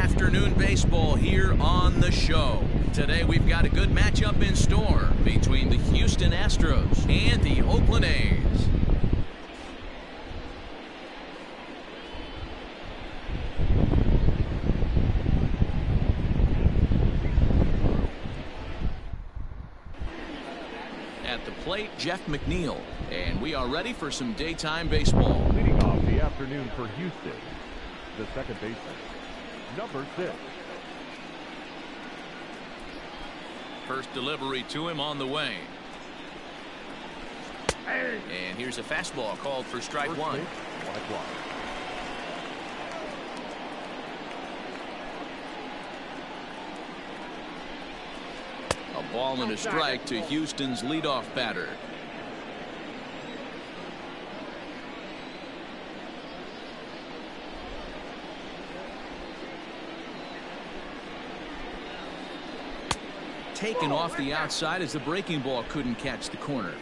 afternoon baseball here on the show. Today we've got a good matchup in store between the Houston Astros and the Oakland A's. At the plate, Jeff McNeil, and we are ready for some daytime baseball. Leading off the afternoon for Houston, the second baseman, number 6. First delivery to him on the way. And here's a fastball called for strike one. 1 o'clock. A ball and a strike to Houston's leadoff batter. Taken off the outside as the breaking ball couldn't catch the corner.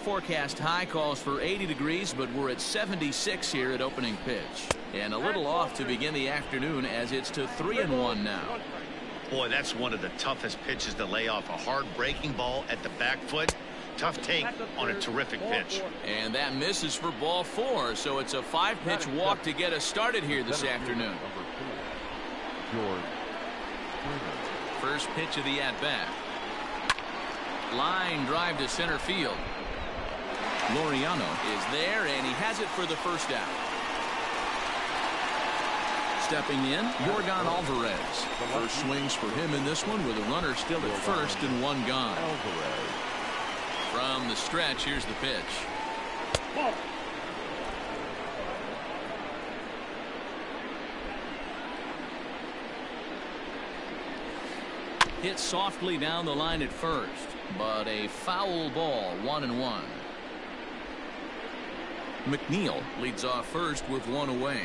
Forecast high calls for 80 degrees, but we're at 76 here at opening pitch. And a little off to begin the afternoon as it's to 3-1 now. Boy, that's one of the toughest pitches to lay off. A hard breaking ball at the back foot. Tough take on a terrific pitch. And that misses for ball 4, so it's a 5-pitch walk to get us started here this afternoon. First pitch of the at-bat. Line drive to center field. Laureano is there, and he has it for the first out. Stepping in, Yorgan Alvarez. First swings for him in this one with a runner still at first and one gone. From the stretch, here's the pitch. Hit softly down the line at first, but a foul ball, 1-1. McNeil leads off first with one away.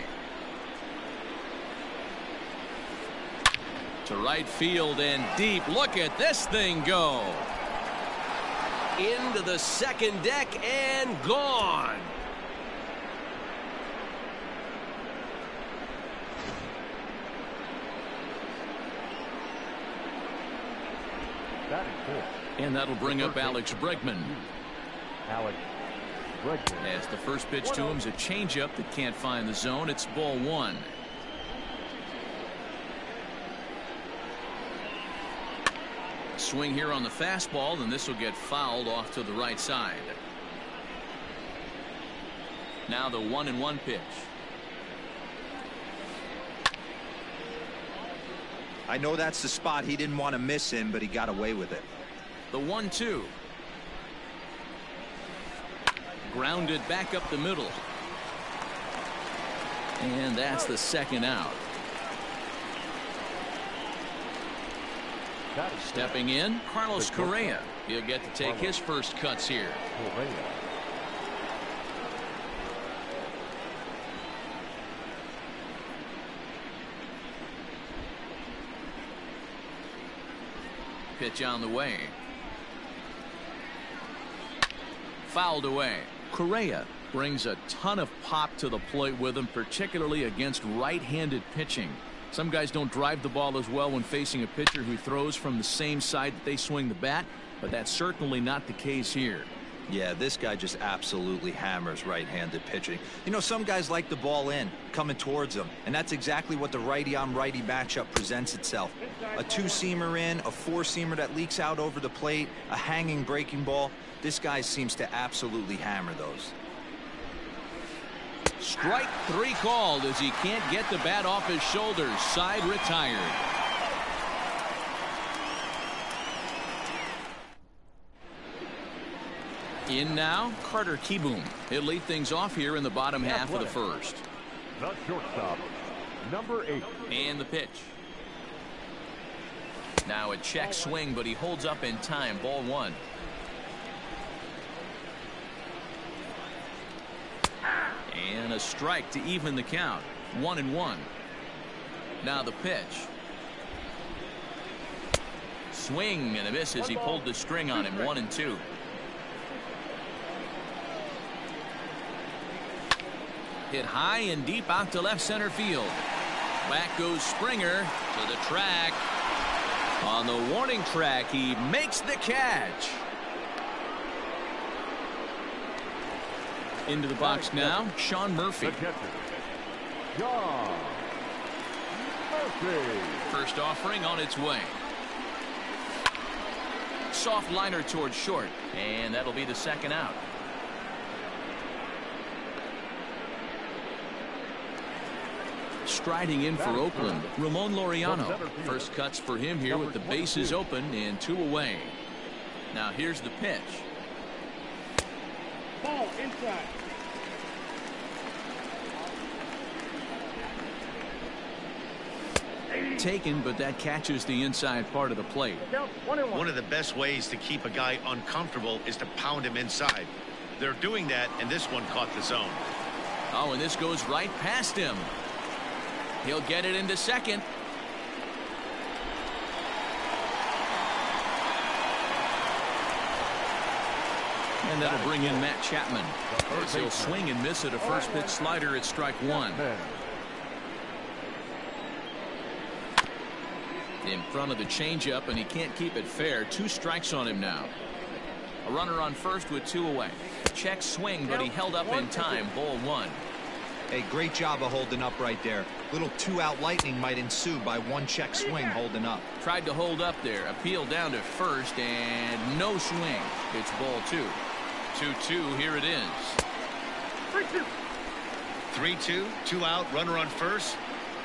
To right field and deep. Look at this thing go. Into the second deck and gone. And that'll bring up Alex Bregman. As the first pitch to him is a changeup that can't find the zone. It's ball 1. Swing here on the fastball, and this will get fouled off to the right side. Now the 1-1 pitch. I know that's the spot he didn't want to miss in, but he got away with it. The 1-2. Grounded back up the middle. And that's the second out. Stepping in, Carlos Correa. He'll get to take his first cuts here. Pitch on the way. Fouled away. Correa brings a ton of pop to the plate with him, particularly against right-handed pitching. Some guys don't drive the ball as well when facing a pitcher who throws from the same side that they swing the bat, but that's certainly not the case here. Yeah, this guy just absolutely hammers right-handed pitching. You know, some guys like the ball in, coming towards them, and that's exactly what the righty-on-righty matchup presents itself. A two-seamer in, a four-seamer that leaks out over the plate, a hanging breaking ball. This guy seems to absolutely hammer those. Strike 3 called as he can't get the bat off his shoulders. Side retired. In now, Carter Kieboom. He'll lead things off here in the bottom half of the first. The shortstop, number 8. And the pitch. Now a check swing, but he holds up in time. Ball 1. And a strike to even the count. 1-1. Now the pitch. Swing and a miss as he pulled the string on him. 1-2. Hit high and deep out to left center field. Back goes Springer to the track. On the warning track, he makes the catch. Into the box now, Sean Murphy. John Murphy. First offering on its way. Soft liner towards short, and that'll be the second out. Striding in for Oakland, Ramon Laureano. First cuts for him here with the bases open and 2 away. Now here's the pitch. Ball inside. Taken, but that catches the inside part of the plate. One of the best ways to keep a guy uncomfortable is to pound him inside. They're doing that, and this one caught the zone. Oh, and this goes right past him. He'll get it into second. And that'll bring in Matt Chapman. As he'll swing and miss at a first pitch slider at strike 1. In front of the changeup, and he can't keep it fair. 2 strikes on him now. A runner on first with 2 away. Check swing, but he held up in time. Ball 1. Hey, great job of holding up right there. Little 2-out lightning might ensue by 1 check swing holding up. Tried to hold up there. Appeal down to first, and no swing. It's ball 2. 2-2. Here it is. 3-2, 2 out, runner on first.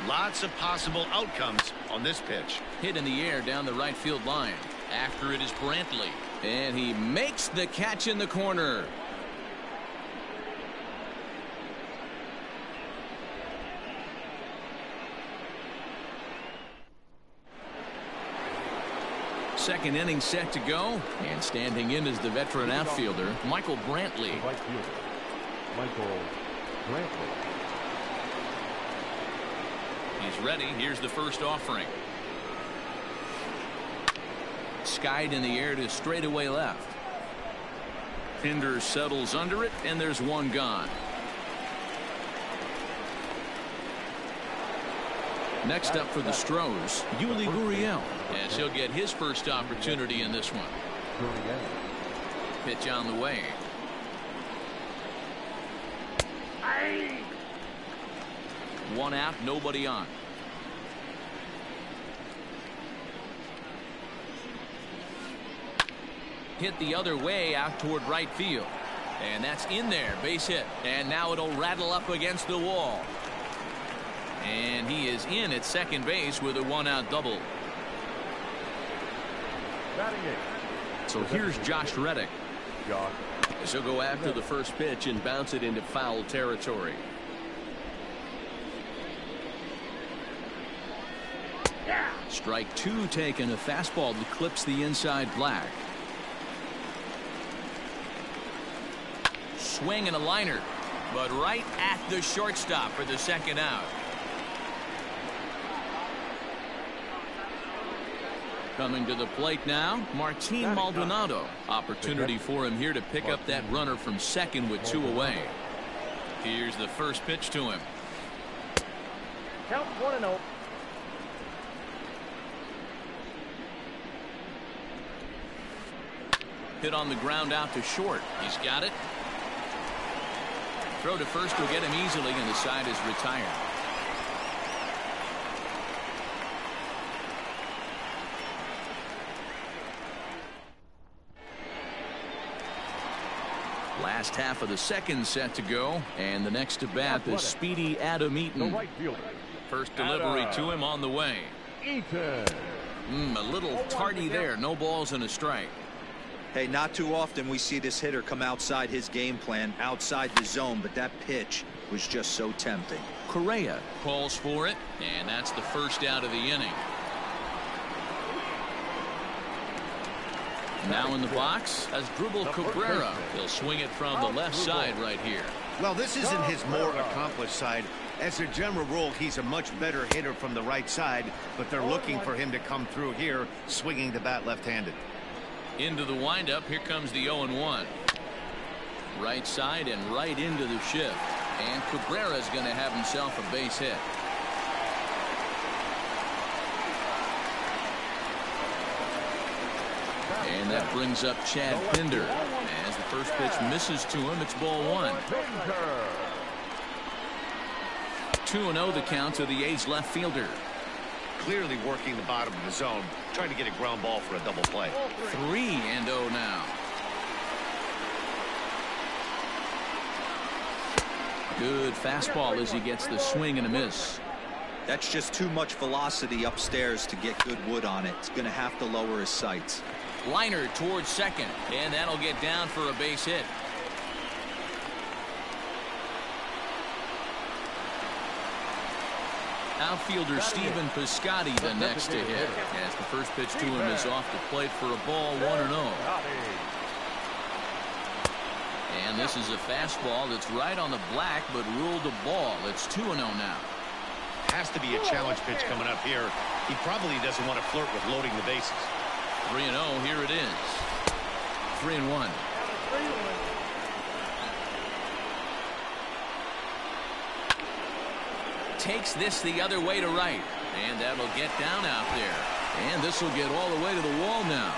Lots of possible outcomes on this pitch. Hit in the air down the right field line. After it is Brantley. And he makes the catch in the corner. Second inning set to go. And standing in is the veteran outfielder, Michael Brantley. Right fielder, Michael Brantley. He's ready. Here's the first offering. Skied in the air to straightaway left. Pinder settles under it, and there's 1 gone. Next up for the Stros, Yuli Gurriel, as he'll get his first opportunity in this one. Pitch on the way. One out, nobody on. Hit the other way out toward right field. And that's in there, base hit. And now it'll rattle up against the wall. And he is in at second base with a 1-out double. So here's Josh Reddick. He'll go after the first pitch and bounce it into foul territory. Strike 2 taken. A fastball that clips the inside black. Swing and a liner, but right at the shortstop for the second out. Coming to the plate now, Martin Maldonado. Opportunity for him here to pick up that runner from second with 2 away. Here's the first pitch to him. Count 1-0. Hit on the ground out to short. He's got it. Throw to first will get him easily, and the side is retired. Last half of the second set to go, and the next to bat is speedy Adam Eaton. First delivery to him on the way. A little tardy there. No balls and a strike. Hey, not too often we see this hitter come outside his game plan, outside the zone, but that pitch was just so tempting. Correa calls for it, and that's the first out of the inning. Now in the box as Dribble Cabrera. He'll swing it from the left side right here. Well, this isn't his more accomplished side. As a general rule, he's a much better hitter from the right side, but they're looking for him to come through here, swinging the bat left-handed. Into the windup. Here comes the 0-1. Right side and right into the shift. And Cabrera's going to have himself a base hit. That brings up Chad Pinder. As the first pitch misses to him, it's ball one. 2-0 the count to the A's left fielder. Clearly working the bottom of the zone, trying to get a ground ball for a double play. 3-0 now. Good fastball as he gets the swing and a miss. That's just too much velocity upstairs to get good wood on it. It's going to have to lower his sights. Liner towards second, and that'll get down for a base hit. Outfielder Stephen Piscotty the next to hit, as the first pitch to him is off the plate for a ball, 1-0. And this is a fastball that's right on the black, but ruled a ball. It's 2-0 now. Has to be a challenge pitch coming up here. He probably doesn't want to flirt with loading the bases. 3-0, here it is. 3-1. Takes this the other way to right, and that'll get down out there. And this will get all the way to the wall now.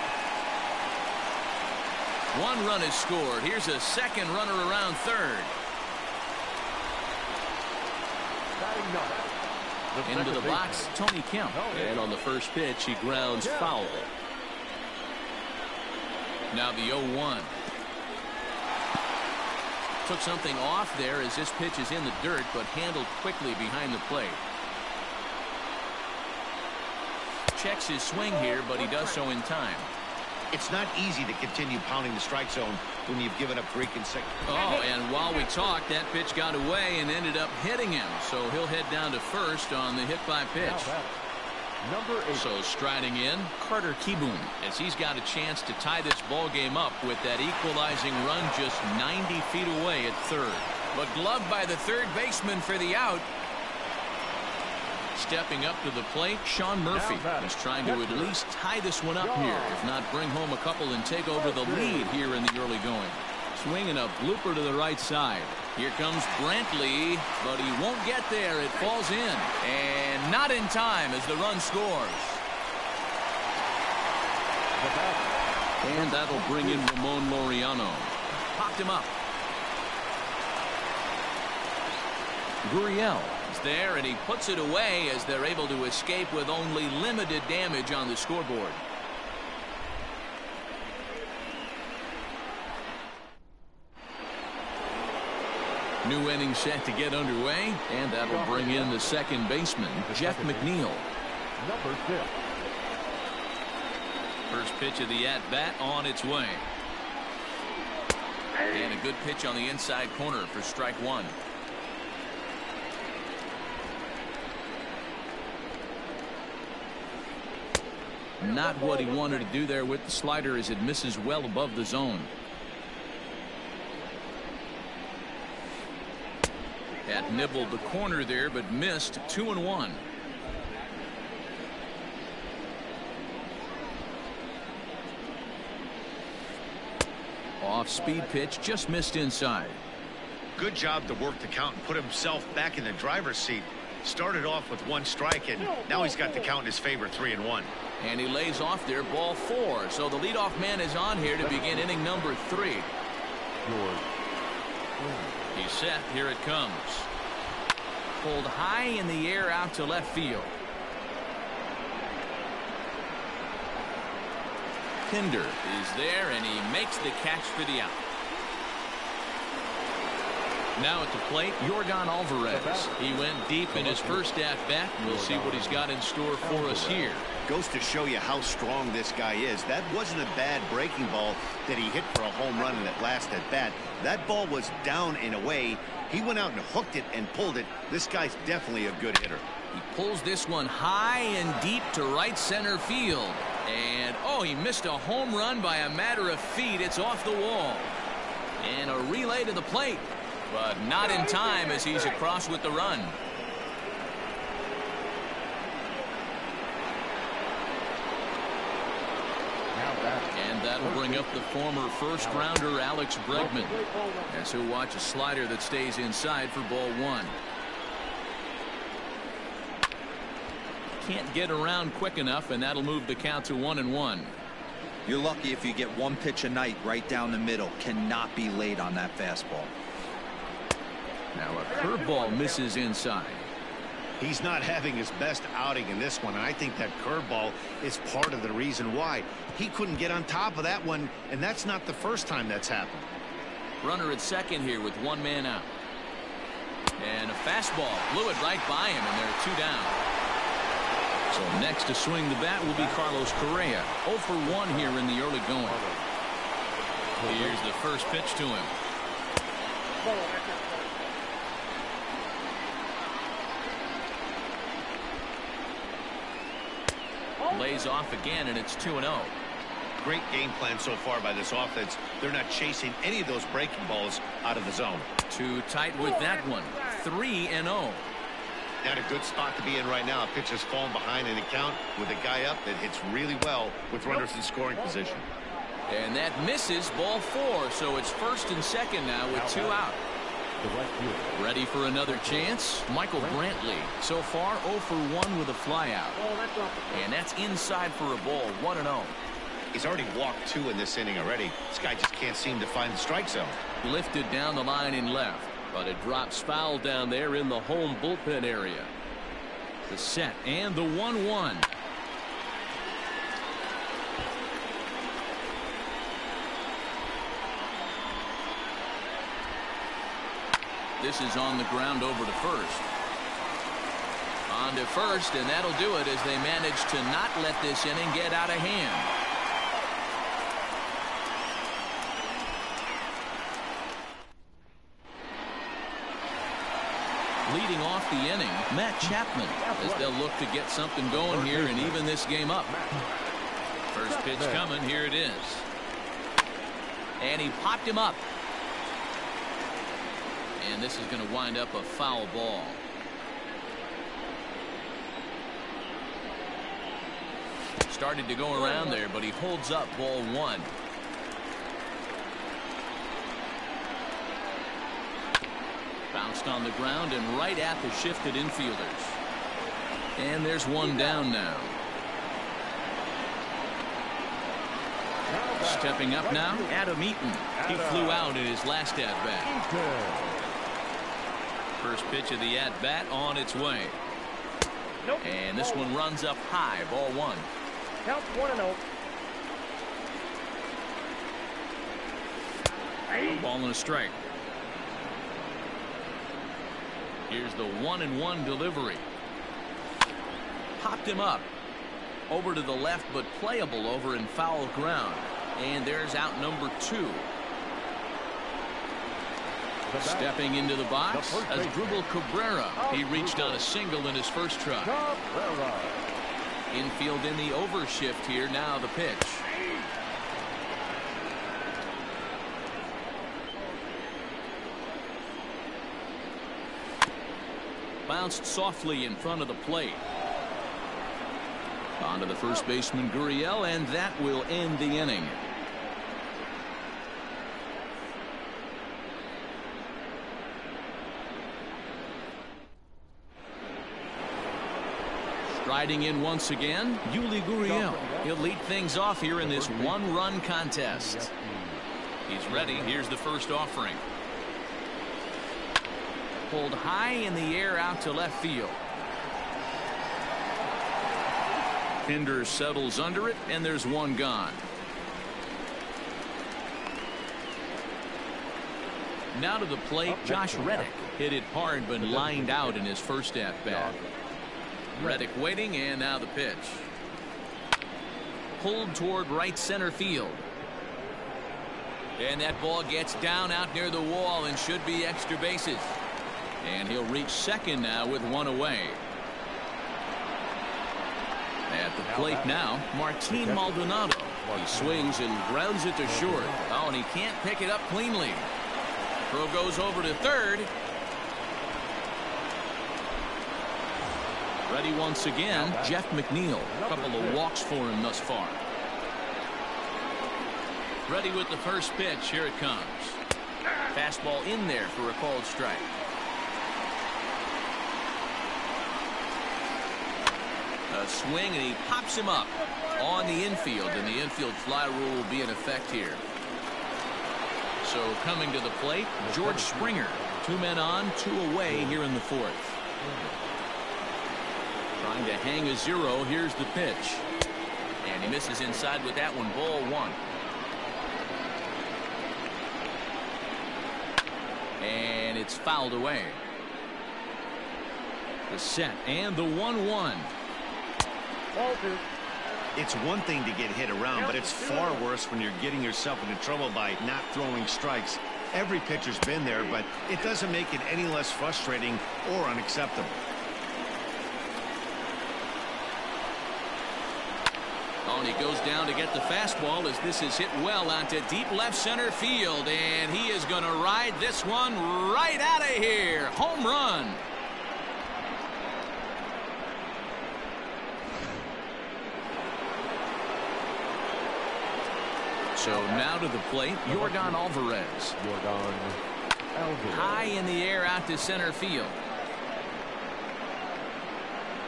1 run is scored. Here's a second runner around third. Into the box, Tony Kemp. And on the first pitch, he grounds foul. Now the 0-1. Took something off there as this pitch is in the dirt, but handled quickly behind the plate. Checks his swing here, but he does so in time. It's not easy to continue pounding the strike zone when you've given up 3 consecutive. Oh, and while we talked, that pitch got away and ended up hitting him. So he'll head down to first on the hit by pitch. Number 8. So striding in, Carter Kieboom, as he's got a chance to tie this ball game up with that equalizing run just 90 feet away at third. But gloved by the third baseman for the out. Stepping up to the plate, Sean Murphy is trying to at least tie this one up here, if not bring home a couple and take over the lead here in the early going. Swinging a blooper to the right side. Here comes Brantley, but he won't get there. It falls in, and not in time as the run scores. And that'll bring in Ramon Laureano. Popped him up. Gurriel is there, and he puts it away as they're able to escape with only limited damage on the scoreboard. New inning set to get underway, and that'll bring in the second baseman, Jeff McNeil. Number 6. First pitch of the at-bat on its way. And a good pitch on the inside corner for strike one. Not what he wanted to do there with the slider as it misses well above the zone. Had nibbled the corner there, but missed. 2-1. Off speed pitch, just missed inside. Good job to work the count and put himself back in the driver's seat. Started off with 1 strike, and now he's got the count in his favor, 3-1. And he lays off there, ball 4. So the leadoff man is on here to begin inning number 3. He's set. Here it comes. Pulled high in the air out to left field. Pinder is there, and he makes the catch for the out. Now at the plate, Yordan Alvarez. He went deep in his first at-bat. We'll see what he's got in store for us here. Goes to show you how strong this guy is. That wasn't a bad breaking ball that he hit for a home run in that last at-bat. That ball was down and away. He went out and hooked it and pulled it. This guy's definitely a good hitter. He pulls this one high and deep to right center field. And, oh, he missed a home run by a matter of feet. It's off the wall. And a relay to the plate. But not in time as he's across with the run. And that'll bring up the former first-rounder Alex Bregman, as he'll watch a slider that stays inside for ball 1. Can't get around quick enough, and that'll move the count to 1-1. You're lucky if you get one pitch a night right down the middle. Cannot be late on that fastball. Now a curveball misses inside. He's not having his best outing in this one, and I think that curveball is part of the reason why. He couldn't get on top of that one, and that's not the first time that's happened. Runner at second here with one man out. And a fastball blew it right by him, and there are 2 down. So next to swing the bat will be Carlos Correa. 0 for 1 here in the early going. Here's the first pitch to him. Lays off again, and it's 2-0. Great game plan so far by this offense. They're not chasing any of those breaking balls out of the zone. Too tight with that one. 3-0. Not a good spot to be in right now. A pitcher's falling behind in the count with a guy up that hits really well with runners in scoring position. And that misses, ball 4. So it's first and second now with 2 out. Ready for another chance? Michael Brantley. So far 0 for 1 with a flyout. And that's inside for a ball. 1-0. He's already walked 2 in this inning already. This guy just can't seem to find the strike zone. Lifted down the line in left, but it drops foul down there in the home bullpen area. The set and the 1-1. This is on the ground over to first. On to first, and that'll do it as they manage to not let this inning get out of hand. Leading off the inning, Matt Chapman, as they'll look to get something going here and even this game up. First pitch coming, here it is. And he popped him up. And this is going to wind up a foul ball. Started to go around there, but he holds up ball 1. Bounced on the ground and right at the shifted infielders. And there's 1 down now. Stepping up now, Adam Eaton. He flew out in his last at-bat. First pitch of the at-bat on its way. And this one runs up high, ball 1. Count 1-0. Ball and a strike. Here's the 1-1 delivery. Popped him up. Over to the left, but playable over in foul ground. And there's out number 2. Stepping into the box as Dribble Cabrera. He reached on a single in his first try. Infield in the overshift here. Now the pitch. Bounced softly in front of the plate. On to the first baseman Gurriel, and that will end the inning. Striding in once again, Yuli Gurriel. He'll lead things off here in this 1-run contest. He's ready. Here's the first offering. Pulled high in the air out to left field. Pinder settles under it, and there's 1 gone. Now to the plate, Josh Reddick. Hit it hard, but lined out in his first at-bat. Reddick waiting, and now the pitch. Pulled toward right center field. And that ball gets down out near the wall and should be extra bases. And he'll reach second now with 1 away. At the plate now, Martin Maldonado. He swings and grounds it to short. Oh, and he can't pick it up cleanly. Throw goes over to third. Ready once again, Jeff McNeil. A couple of walks for him thus far. Ready with the first pitch. Here it comes. Fastball in there for a called strike. A A swing, and he pops him up on the infield, and the infield fly rule will be in effect here. So coming to the plate, George Springer. 2 men on, 2 away here in the 4th. Trying to hang a 0. Here's the pitch. And he misses inside with that one. Ball 1. And it's fouled away. The set and the 1-1. It's one thing to get hit around, but it's far worse when you're getting yourself into trouble by not throwing strikes. Every pitcher's been there, but it doesn't make it any less frustrating or unacceptable. Oh, and he goes down to get the fastball as this is hit well onto deep left center field, and he is going to ride this one right out of here. Home run. So now to the plate, Yordan Alvarez. High in the air out to center field.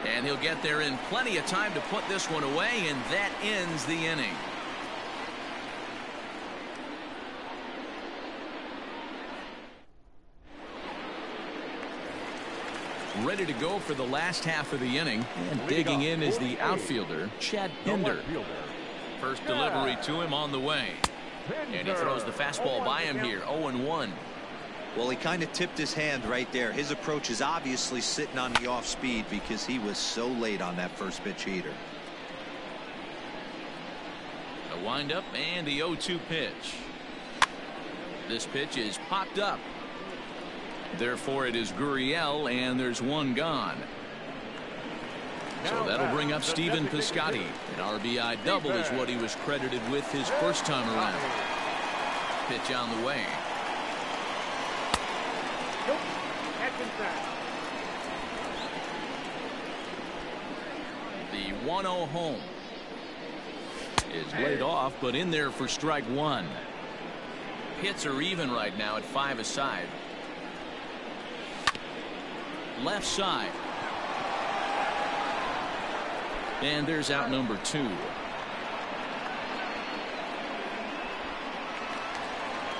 And he'll get there in plenty of time to put this one away, and that ends the inning. Ready to go for the last half of the inning, and digging in is the outfielder, Chad Pinder. First delivery to him on the way. And he throws the fastball by him here. 0-1. Well, he kind of tipped his hand right there. His approach is obviously sitting on the off speed because he was so late on that first pitch heater. A windup and the 0-2 pitch. This pitch is popped up. Therefore, it is Gurriel, and there's one gone. So that'll bring up Stephen Piscotty. An RBI double is what he was credited with his first time around. Pitch on the way. The 1-0 home is laid off, but in there for strike 1. Hits are even right now at 5 aside. Left side. And there's out number 2.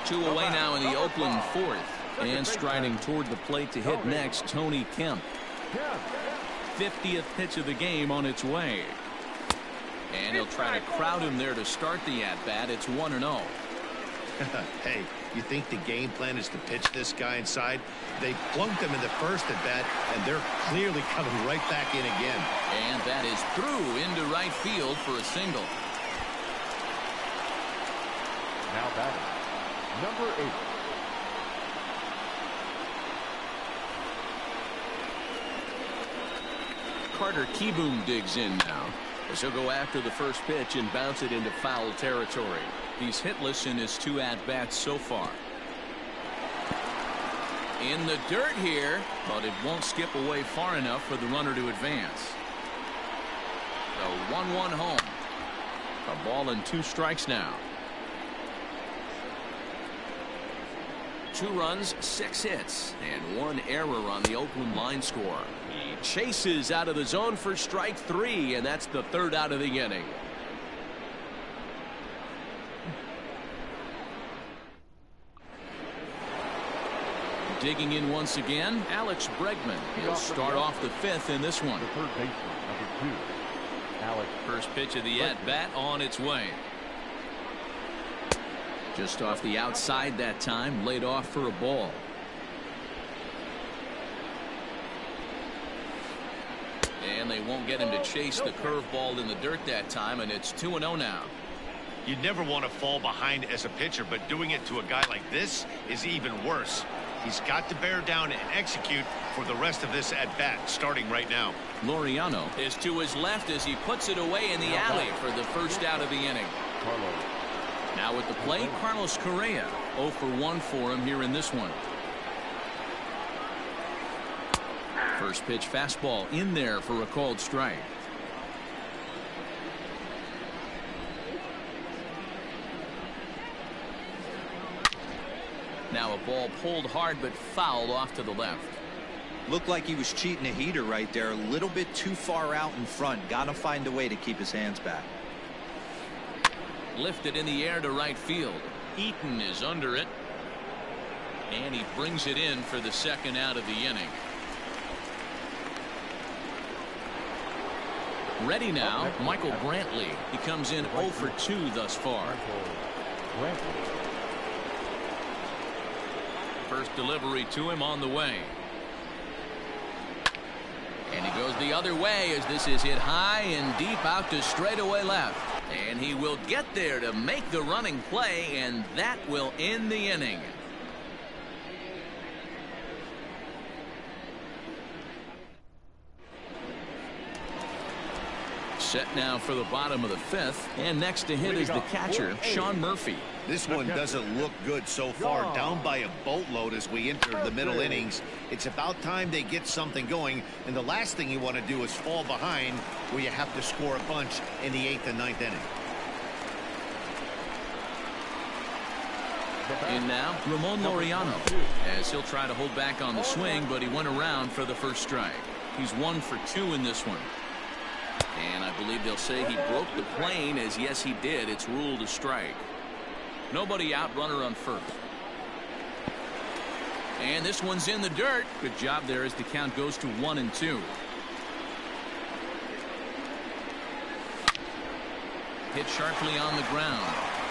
2 away now in the Oakland 4th. And striding toward the plate to hit next, Tony Kemp. 50th pitch of the game on its way. And he'll try to crowd him there to start the at-bat. It's 1-0. Hey, you think the game plan is to pitch this guy inside? They plunked him in the first at bat, and they're clearly coming right back in again. And that is through into right field for a single. Now batting, number 8. Carter Kieboom digs in now, as he'll go after the first pitch and bounce it into foul territory. He's hitless in his 2 at-bats so far. In the dirt here, but it won't skip away far enough for the runner to advance. The 1-1 home. A ball and 2 strikes now. 2 runs, 6 hits, and 1 error on the Oakland line score. He chases out of the zone for strike 3, and that's the 3rd out of the inning. Digging in once again, Alex Bregman. He'll start off the 5th in this one. The third baseman, number 2, Alex. First pitch of the at-bat on its way. Just off the outside that time, laid off for a ball. And they won't get him to chase the curveball in the dirt that time, and it's 2-0 now. You'd never want to fall behind as a pitcher, but doing it to a guy like this is even worse. He's got to bear down and execute for the rest of this at-bat, starting right now. Laureano is to his left as he puts it away in the alley for the first out of the inning. Now at the plate, Carlos Correa. 0 for 1 for him here in this one. First pitch fastball in there for a called strike. Now a ball pulled hard but fouled off to the left. Looked like he was cheating a heater right there. A little bit too far out in front. Got to find a way to keep his hands back. Lifted in the air to right field. Eaton is under it. And he brings it in for the second out of the inning. Ready now, Michael Brantley. He comes in 0 for 2 thus far. First delivery to him on the way. And he goes the other way as this is hit high and deep out to straightaway left. And he will get there to make the running play, and that will end the inning. Set now for the bottom of the 5th, and next to hit is the catcher, Sean Murphy. This one doesn't look good so far. Down by a boatload as we enter the middle innings. It's about time they get something going, and the last thing you want to do is fall behind where you have to score a bunch in the 8th and 9th inning. In now, Ramon Laureano, as he'll try to hold back on the swing, but he went around for the first strike. He's 1 for 2 in this one. And I believe they'll say he broke the plane, as yes he did. It's ruled a strike. Nobody out, runner on first. And this one's in the dirt. Good job there as the count goes to 1 and 2. Hit sharply on the ground.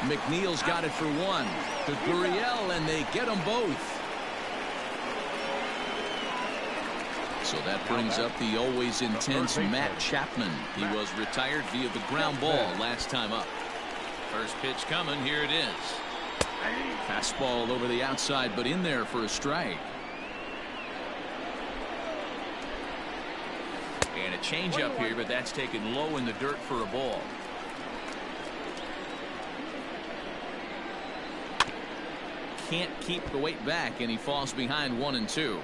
McNeil's got it for 1 to Gurriel, and they get them both. So that brings up the always intense Matt Chapman. He was retired via the ground ball last time up. First pitch coming. Here it is. Fastball over the outside, but in there for a strike. And a changeup here, but that's taken low in the dirt for a ball. Can't keep the weight back, and he falls behind 1 and 2.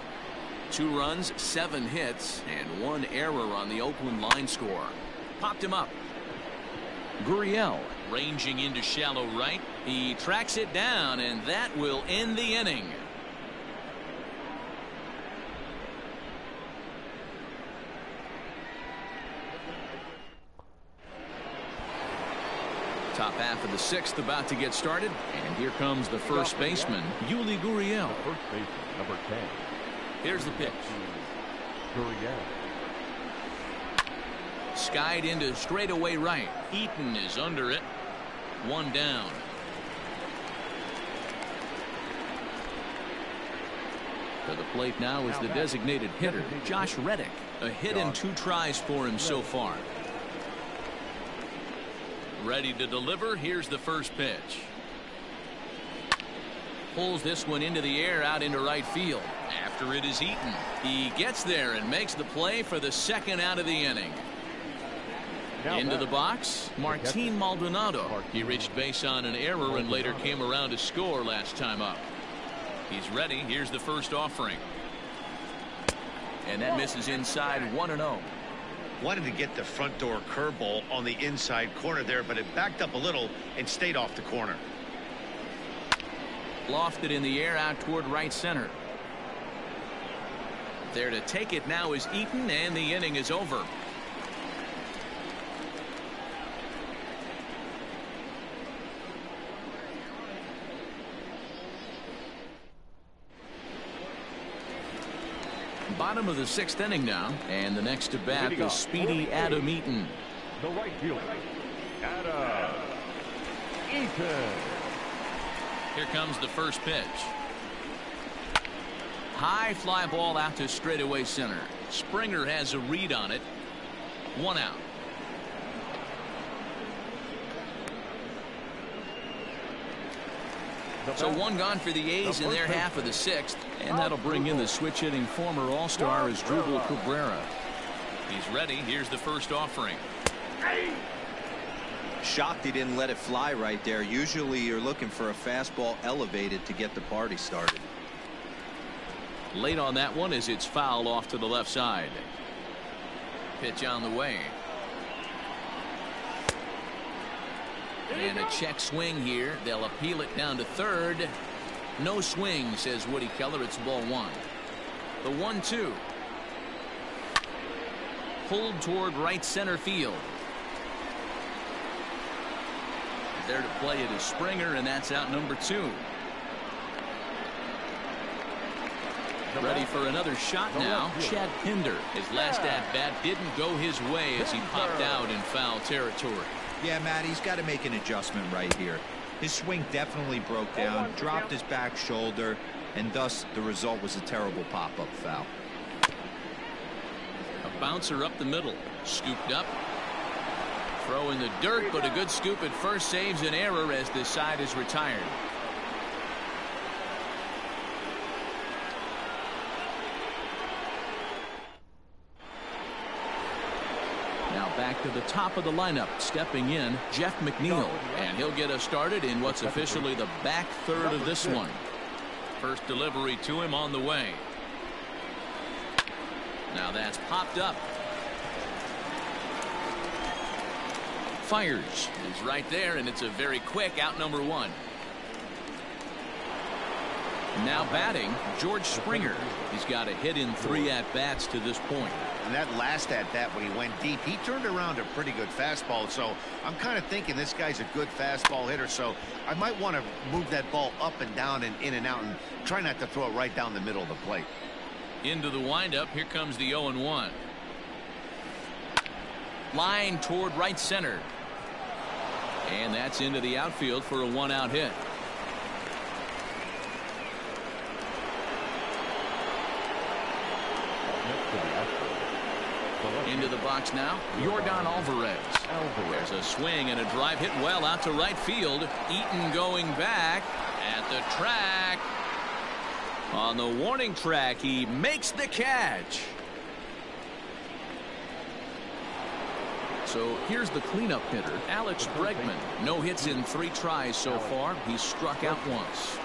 2 runs, 7 hits, and 1 error on the Oakland line score. Popped him up. Gurriel ranging into shallow right. He tracks it down, and that will end the inning. Top half of the 6th about to get started, and here comes the first baseman, Yuli Gurriel. First baseman, number 10. Here's the pitch. Gurriel. Skied into straightaway right. Eaton is under it. 1 down. To the plate now is the designated hitter, Josh Reddick. A hit and 2 tries for him so far. Ready to deliver. Here's the first pitch. Pulls this one into the air out into right field. After it is Eaton. He gets there and makes the play for the second out of the inning. Into the box, Martin Maldonado. He reached base on an error and later came around to score last time up. He's ready. Here's the first offering. And that misses inside 1-0. Wanted to get the front door curveball on the inside corner there, but it backed up a little and stayed off the corner. Lofted in the air out toward right center. There to take it now is Eaton, and the inning is over. Bottom of the 6th inning now, and the next to bat is speedy Adam Eaton. The right fielder, Adam Eaton. Here comes the first pitch. High fly ball out to straightaway center. Springer has a read on it. 1 out. So 1 gone for the A's in their half of the 6th, and that'll bring in the switch hitting former All-Star Asdrubal Cabrera. He's ready. Here's the first offering. Shocked he didn't let it fly right there. Usually you're looking for a fastball elevated to get the party started. Late on that one as it's fouled off to the left side. Pitch on the way. And a check swing here. They'll appeal it down to third. No swing, says Woody Keller. It's ball 1. The 1-2. pulled toward right center field. There to play it is Springer, and that's out number 2. Ready for another shot now. Chad Pinder. His last at-bat didn't go his way as he popped out in foul territory. Yeah, Matt, he's got to make an adjustment right here. His swing definitely broke down, dropped his back shoulder, and thus the result was a terrible pop-up foul. A bouncer up the middle. Scooped up. Throw in the dirt, but a good scoop at first saves an error as this side is retired. Now back to the top of the lineup. Stepping in, Jeff McNeil. And he'll get us started in what's officially the back third of this one. First delivery to him on the way. Now that's popped up. Fires. He's right there, and it's a very quick out number 1. Now batting, George Springer. He's got a hit in 3 at-bats to this point. And that last at-bat when he went deep, he turned around a pretty good fastball. So I'm kind of thinking this guy's a good fastball hitter. So I might want to move that ball up and down and in and out and try not to throw it right down the middle of the plate. Into the windup. Here comes the 0-1. Line toward right center. And that's into the outfield for a 1-out hit. Into the box now, Yordan Alvarez. There's a swing and a drive hit well out to right field. Eaton going back at the track. On the warning track, he makes the catch. So here's the cleanup hitter, Alex Bregman. No hits in 3 tries so far. He's struck out once.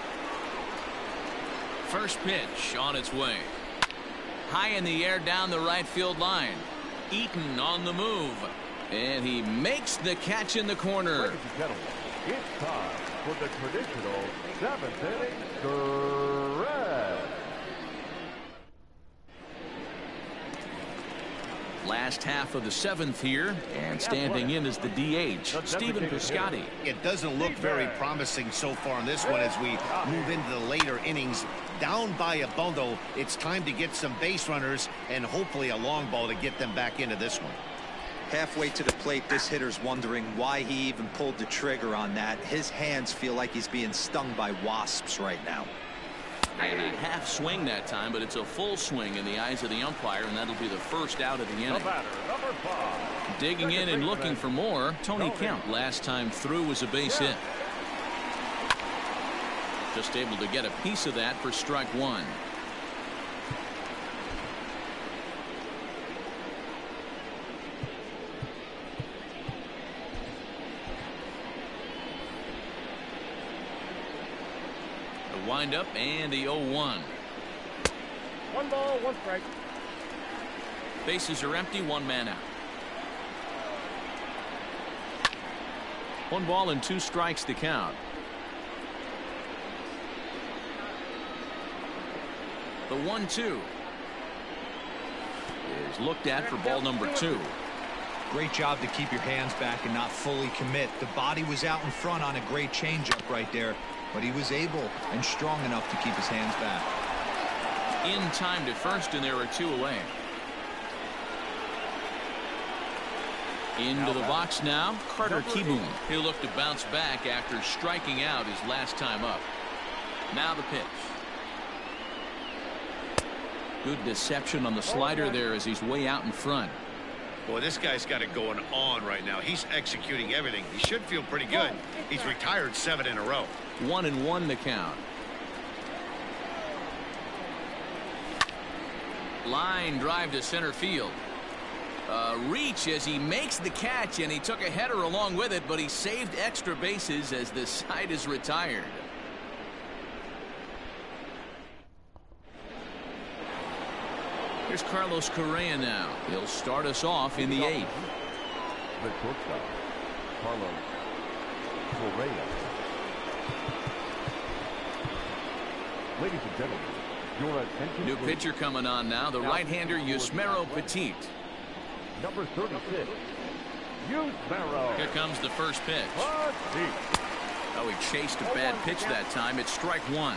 First pitch on its way. High in the air down the right field line. Eaton on the move. And he makes the catch in the corner. Ladies and gentlemen, it's time for the traditional 7th inning stretch. Last half of the 7th here, and standing in is the DH, Stephen Piscotty. It doesn't look very promising so far in this one as we move into the later innings. Down by a bundle, it's time to get some base runners and hopefully a long ball to get them back into this one. Halfway to the plate, this hitter's wondering why he even pulled the trigger on that. His hands feel like he's being stung by wasps right now. And a half swing that time, but it's a full swing in the eyes of the umpire, and that'll be the first out of the inning. Number 5. Digging in and looking for more, Tony Kemp. Last time through was a base hit. Just able to get a piece of that for strike 1. The windup and the 0-1. 1 ball, 1 strike. Bases are empty, 1 man out. 1 ball and 2 strikes to count. The 1-2 is looked at for ball number 2. Great job to keep your hands back and not fully commit. The body was out in front on a great changeup right there, but he was able and strong enough to keep his hands back. In time to first, and there are 2 away. Into the box now, Carter Kieboom. He'll look to bounce back after striking out his last time up. Now the pitch. Good deception on the slider there as he's way out in front. Boy, this guy's got it going on right now. He's executing everything. He should feel pretty good. He's retired 7 in a row. 1-1 to count. Line drive to center field. Reach as he makes the catch, and he took a header along with it, but he saved extra bases as the side is retired. Here's Carlos Correa now. He'll start us off in the 8th. The shortstop, Carlos Correa. Ladies and gentlemen, your attention. New pitcher coming on now, the right-hander Yusmeiro Petit. Number 36, Barrow. Here comes the first pitch. Oh, he chased a bad pitch that time. It's strike one.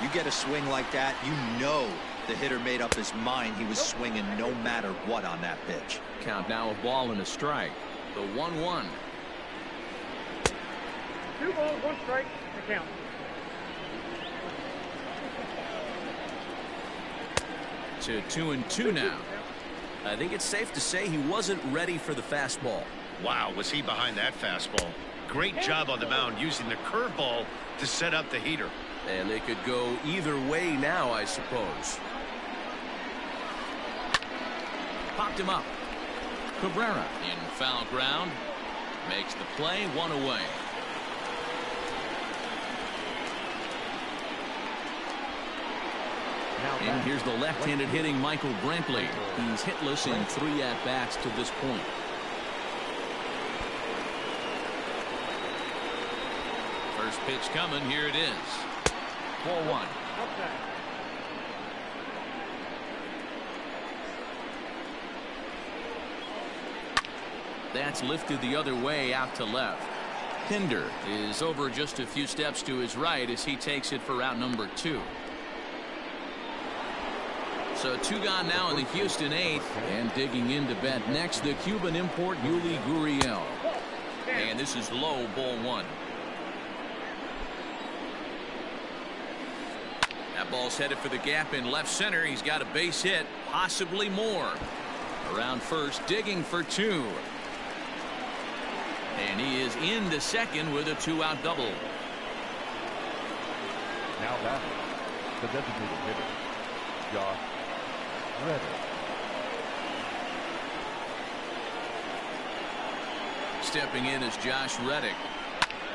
You get a swing like that, you know the hitter made up his mind he was swinging no matter what on that pitch. Count now, a ball and a strike. The 1-1. 2 balls, 1 strike, the count. To 2-2 now. I think it's safe to say he wasn't ready for the fastball. Wow, was he behind that fastball. Great job on the mound using the curveball to set up the heater. And it could go either way now, I suppose. Popped him up. Cabrera in foul ground. Makes the play, 1 away. And here's the left-handed hitting Michael Brantley. He's hitless in 3 at-bats to this point. First pitch coming. Here it is. 4-1. That's lifted the other way out to left. Pinder is over just a few steps to his right as he takes it for out number 2. So 2 gone now in the Houston 8th. And digging in to bat next, the Cuban import Yuli Gurriel. And this is low, ball 1. That ball's headed for the gap in left center. He's got a base hit, possibly more. Around first, digging for 2. And he is into second with a 2-out double. Now that the designated hitter, Josh Reddick. Stepping in is Josh Reddick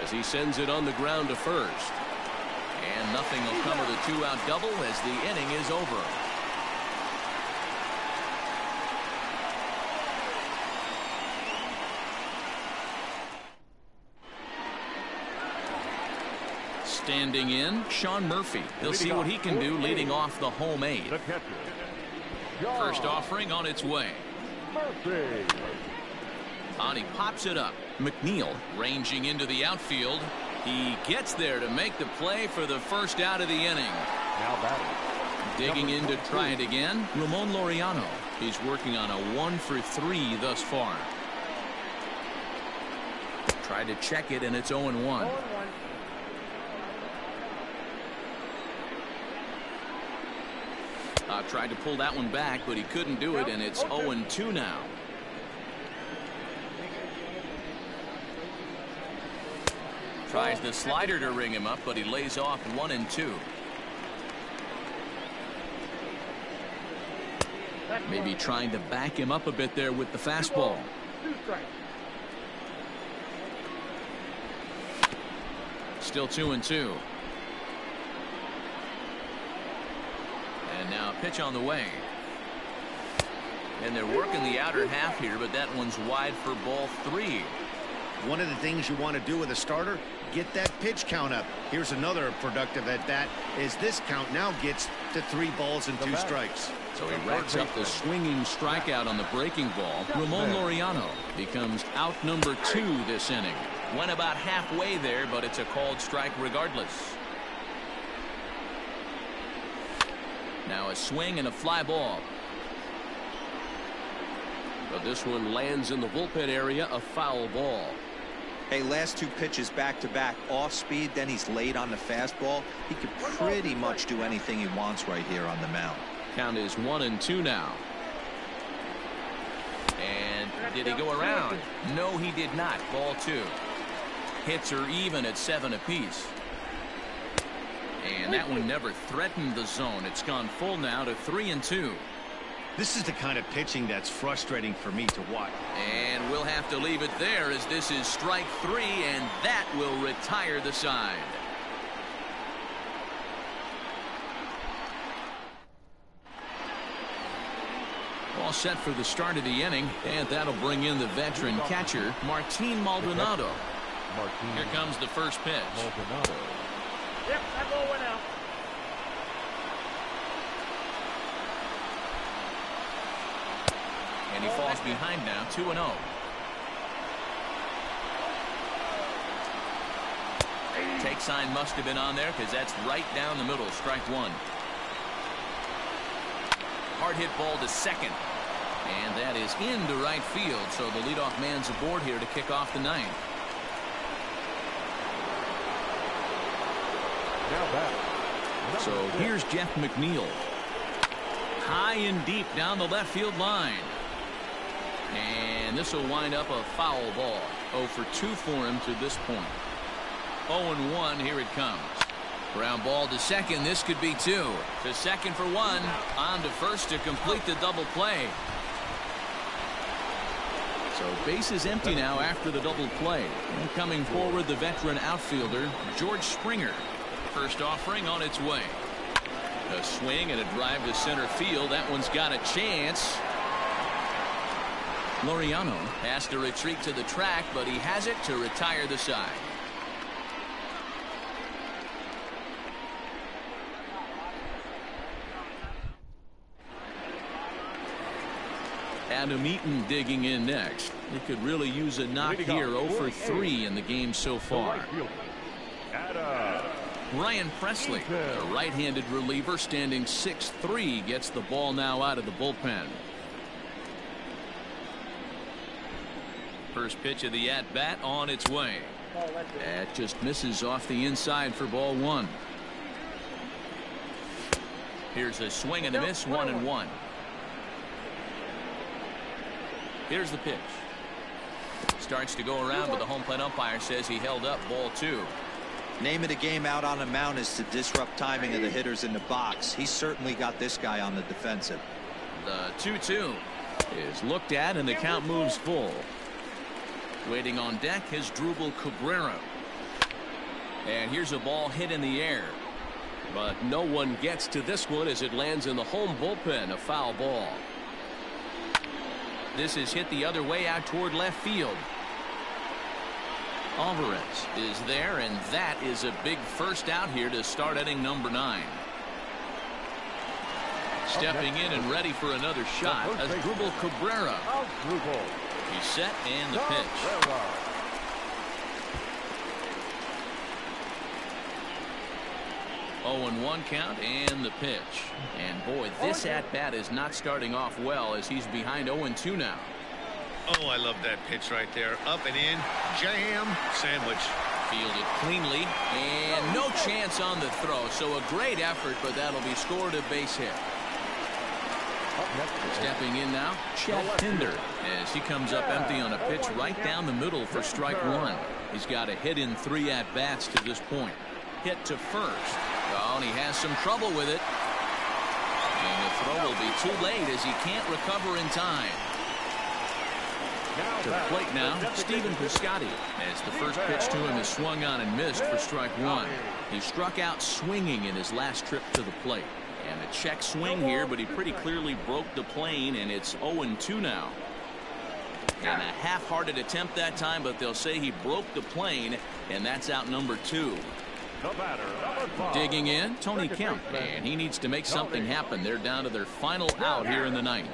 as he sends it on the ground to first. And nothing will come of the 2-out double as the inning is over. Standing in, Sean Murphy. He'll see what he can do leading off the home 8th. The catcher, First offering on its way. Murphy. And he pops it up. McNeil ranging into the outfield. He gets there to make the play for the first out of the inning. Now batting. Digging in to try it again, Ramon Laureano. He's working on a 1 for 3 thus far. Tried to check it, and it's 0-1. Tried to pull that one back, but he couldn't do it, and it's 0-2 now. Tries the slider to ring him up, but he lays off 1-2. Maybe trying to back him up a bit there with the fastball. 2 strikes. Still 2-2. And now a pitch on the way. And they're working the outer half here, but that one's wide for ball 3. One of the things you want to do with a starter, get that pitch count up. Here's another productive at bat as this count now gets to 3 balls and 2 strikes. So he racks up the swinging strikeout on the breaking ball. Ramon Laureano becomes out number 2 this inning. Went about halfway there, but it's a called strike regardless. Now a swing and a fly ball. But this one lands in the bullpen area, a foul ball. Hey, last 2 pitches back-to-back off speed, then he's late on the fastball. He could pretty much do anything he wants right here on the mound. Count is 1-2 now. And did he go around? No, he did not. Ball 2. Hits are even at 7 apiece. And that one never threatened the zone. It's gone full now to 3-2. This is the kind of pitching that's frustrating for me to watch. And we'll have to leave it there as this is strike 3, and that will retire the side. All set for the start of the inning, and that'll bring in the veteran catcher, Martin Maldonado. Here comes the first pitch. Maldonado. Yep, that ball went out. And he falls behind now, 2-0. Take sign must have been on there because that's right down the middle. Strike one. Hard hit ball to second. And that is into right field. So the leadoff man's aboard here to kick off the ninth. So here's Jeff McNeil. High and deep down the left field line. And this will wind up a foul ball. 0 for 2 for him to this point. 0-1, here it comes. Ground ball to second. This could be 2. To second for 1. On to first to complete the double play. So base is empty now after the double play. And coming forward, the veteran outfielder, George Springer. First offering on its way. A swing and a drive to center field. That one's got a chance. Laureano has to retreat to the track, but he has it to retire the side. Adam Eaton digging in next. He could really use a knock here. 0 for 3 in the game so far. Ryan Presley, a right-handed reliever, standing 6'3", gets the ball now out of the bullpen. First pitch of the at-bat on its way. That just misses off the inside for ball 1. Here's a swing and a miss, 1-1. Here's the pitch. Starts to go around, but the home plate umpire says he held up, ball 2. Name of the game out on a mound is to disrupt timing of the hitters in the box. He certainly got this guy on the defensive. The 2-2 is looked at, and the count moves full. Waiting on deck is Drupal Cabrera. And here's a ball hit in the air. But no one gets to this one as it lands in the home bullpen. A foul ball. This is hit the other way out toward left field. Alvarez is there, and that is a big first out here to start inning number 9. Stepping in and ready for another shot as Drupal Cabrera. He's set, and the pitch. 0-1 count, and the pitch. And boy, this at-bat is not starting off well as he's behind 0-2 now. Oh, I love that pitch right there. Up and in, jam, sandwich. Fielded cleanly, and no chance on the throw. So a great effort, but that'll be scored a base hit. Stepping in now, Chet Pinder, as he comes up empty on a pitch right down the middle for strike 1. He's got a hit in 3 at-bats to this point. Hit to first. Oh, and he has some trouble with it. And the throw will be too late as he can't recover in time. To the plate now, Stephen Piscotty, as the first pitch to him is swung on and missed for strike 1. He struck out swinging in his last trip to the plate. And a check swing here, but he pretty clearly broke the plane, and it's 0-2 now. And a half-hearted attempt that time, but they'll say he broke the plane, and that's out number 2. Digging in, Tony Kemp, and he needs to make something happen. They're down to their final out here in the 9th.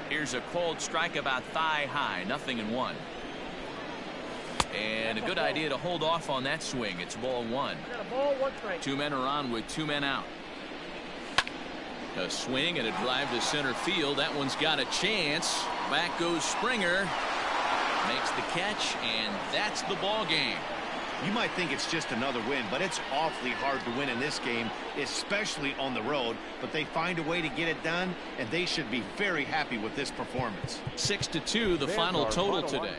Here's a cold strike about thigh high, 0-1. And a good idea to hold off on that swing. It's ball 1. 2 men are on with 2 men out. A swing and a drive to center field. That one's got a chance. Back goes Springer. Makes the catch, and that's the ball game. You might think it's just another win, but it's awfully hard to win in this game, especially on the road. But they find a way to get it done, and they should be very happy with this performance. 6-2, the final total today.